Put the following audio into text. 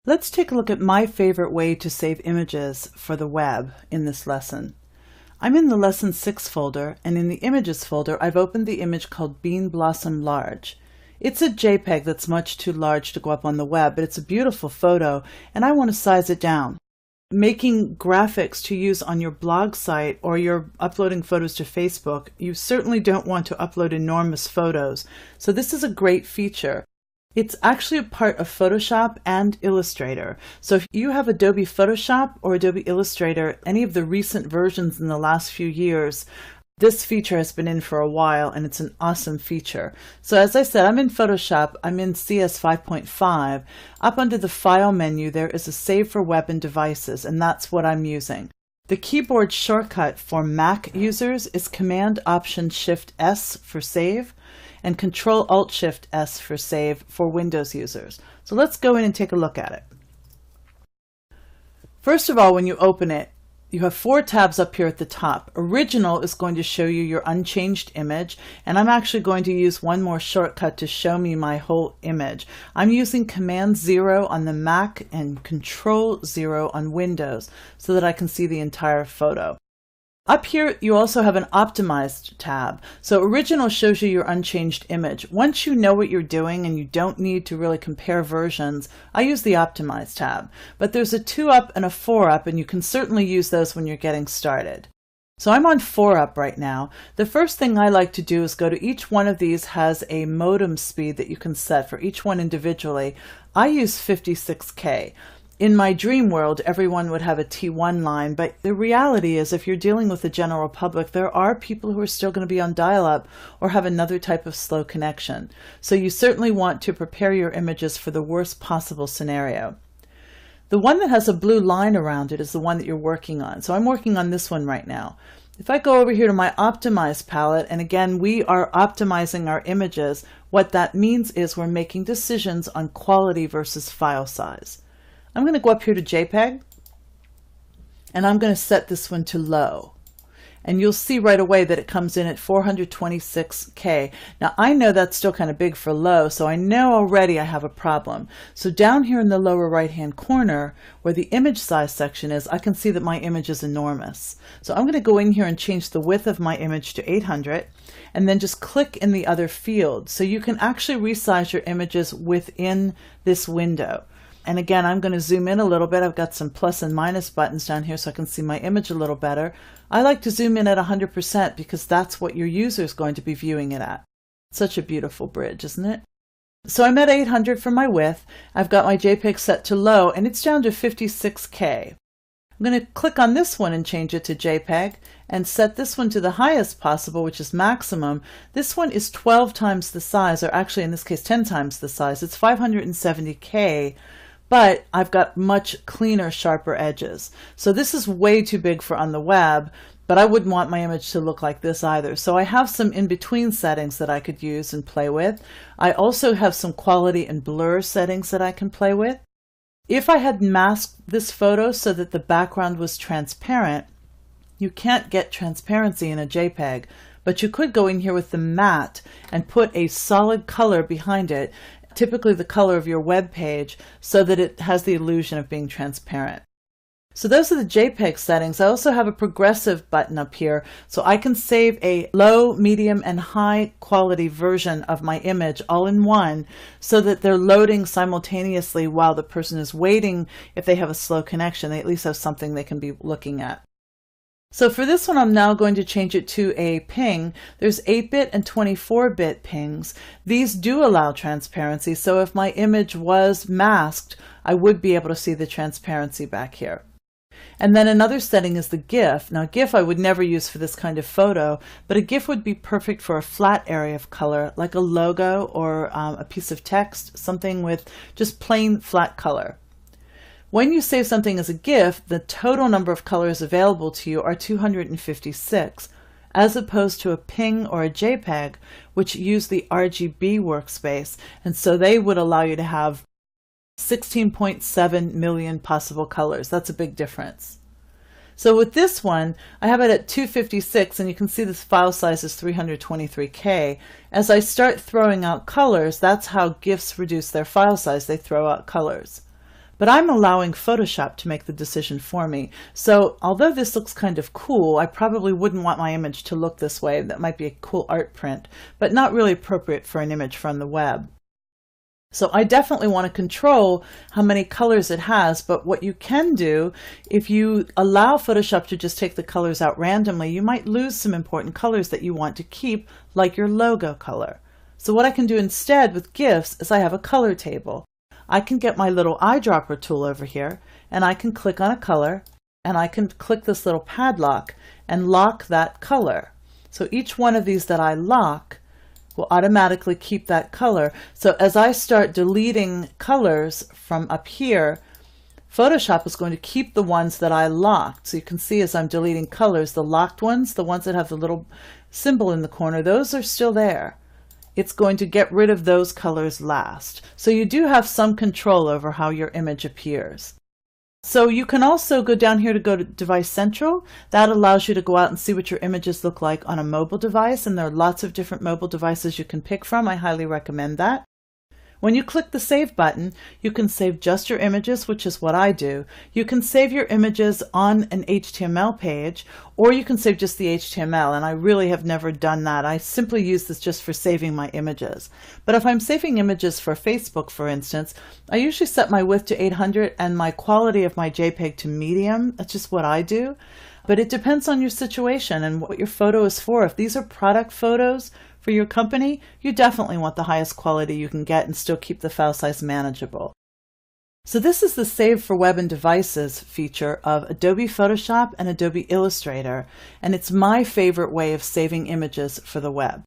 Let's take a look at my favorite way to save images for the web in this lesson. I'm in the Lesson 6 folder, and in the Images folder, I've opened the image called Bean Blossom Large. It's a JPEG that's much too large to go up on the web, but it's a beautiful photo, and I want to size it down. Making graphics to use on your blog site or you're uploading photos to Facebook, you certainly don't want to upload enormous photos, so this is a great feature. It's actually a part of Photoshop and Illustrator. So if you have Adobe Photoshop or Adobe Illustrator, any of the recent versions in the last few years, this feature has been in for a while and it's an awesome feature. So as I said, I'm in Photoshop, I'm in CS 5.5. Up under the File menu, there is a Save for Web and Devices, and that's what I'm using. The keyboard shortcut for Mac users is Command-Option-Shift-S for save, and Control-Alt-Shift-S for save for Windows users. So let's go in and take a look at it. First of all, when you open it, you have 4 tabs up here at the top. Original is going to show you your unchanged image, and I'm actually going to use one more shortcut to show me my whole image. I'm using Command-0 on the Mac and Control-0 on Windows so that I can see the entire photo. Up here, you also have an Optimized tab. So Original shows you your unchanged image. Once you know what you're doing and you don't need to really compare versions, I use the Optimized tab. But there's a 2-up and a 4-up, and you can certainly use those when you're getting started. So I'm on 4-up right now. The first thing I like to do is go to each one of these has a modem speed that you can set for each one individually. I use 56K. In my dream world, everyone would have a T1 line, but the reality is if you're dealing with the general public, there are people who are still going to be on dial-up or have another type of slow connection. So you certainly want to prepare your images for the worst possible scenario. The one that has a blue line around it is the one that you're working on. So I'm working on this one right now. If I go over here to my Optimize palette, and again, we are optimizing our images, what that means is we're making decisions on quality versus file size. I'm going to go up here to JPEG, and I'm going to set this one to low. And you'll see right away that it comes in at 426K. Now I know that's still kind of big for low, so I know already I have a problem. So down here in the lower right-hand corner, where the image size section is, I can see that my image is enormous. So I'm going to go in here and change the width of my image to 800, and then just click in the other field. So you can actually resize your images within this window. And again, I'm going to zoom in a little bit. I've got some plus and minus buttons down here so I can see my image a little better. I like to zoom in at 100% because that's what your user is going to be viewing it at. Such a beautiful bridge, isn't it? So I'm at 800 for my width. I've got my JPEG set to low, and it's down to 56K. I'm going to click on this one and change it to JPEG and set this one to the highest possible, which is maximum. This one is 12 times the size, or actually in this case 10 times the size. It's 570K. But I've got much cleaner, sharper edges. So this is way too big for on the web, but I wouldn't want my image to look like this either. So I have some in-between settings that I could use and play with. I also have some quality and blur settings that I can play with. If I had masked this photo so that the background was transparent, you can't get transparency in a JPEG, but you could go in here with the matte and put a solid color behind it, typically the color of your web page, so that it has the illusion of being transparent. So those are the JPEG settings. I also have a progressive button up here, so I can save a low, medium, and high quality version of my image all in one so that they're loading simultaneously while the person is waiting. If they have a slow connection, they at least have something they can be looking at. So for this one, I'm now going to change it to a ping. There's 8-bit and 24-bit pings. These do allow transparency, so if my image was masked, I would be able to see the transparency back here. And then another setting is the GIF. Now GIF I would never use for this kind of photo, but a GIF would be perfect for a flat area of color, like a logo or a piece of text, something with just plain flat color. When you save something as a GIF, the total number of colors available to you are 256, as opposed to a ping or a JPEG, which use the RGB workspace, and so they would allow you to have 16.7 million possible colors. That's a big difference. So with this one, I have it at 256, and you can see this file size is 323K. As I start throwing out colors, that's how GIFs reduce their file size. They throw out colors. But I'm allowing Photoshop to make the decision for me. So although this looks kind of cool, I probably wouldn't want my image to look this way. That might be a cool art print, but not really appropriate for an image from the web. So I definitely want to control how many colors it has, but what you can do, if you allow Photoshop to just take the colors out randomly, you might lose some important colors that you want to keep, like your logo color. So what I can do instead with GIFs is I have a color table. I can get my little eyedropper tool over here, and I can click on a color, and I can click this little padlock and lock that color. So each one of these that I lock will automatically keep that color. So as I start deleting colors from up here, Photoshop is going to keep the ones that I locked. So you can see as I'm deleting colors, the locked ones, the ones that have the little symbol in the corner, those are still there. It's going to get rid of those colors last. So you do have some control over how your image appears. So you can also go down here to go to Device Central. That allows you to go out and see what your images look like on a mobile device, and there are lots of different mobile devices you can pick from. I highly recommend that. When you click the Save button, you can save just your images, which is what I do. You can save your images on an HTML page, or you can save just the HTML, and I really have never done that. I simply use this just for saving my images. But if I'm saving images for Facebook, for instance, I usually set my width to 800 and my quality of my JPEG to medium. That's just what I do. But it depends on your situation and what your photo is for. If these are product photos for your company, you definitely want the highest quality you can get and still keep the file size manageable. So this is the Save for Web and Devices feature of Adobe Photoshop and Adobe Illustrator, and it's my favorite way of saving images for the web.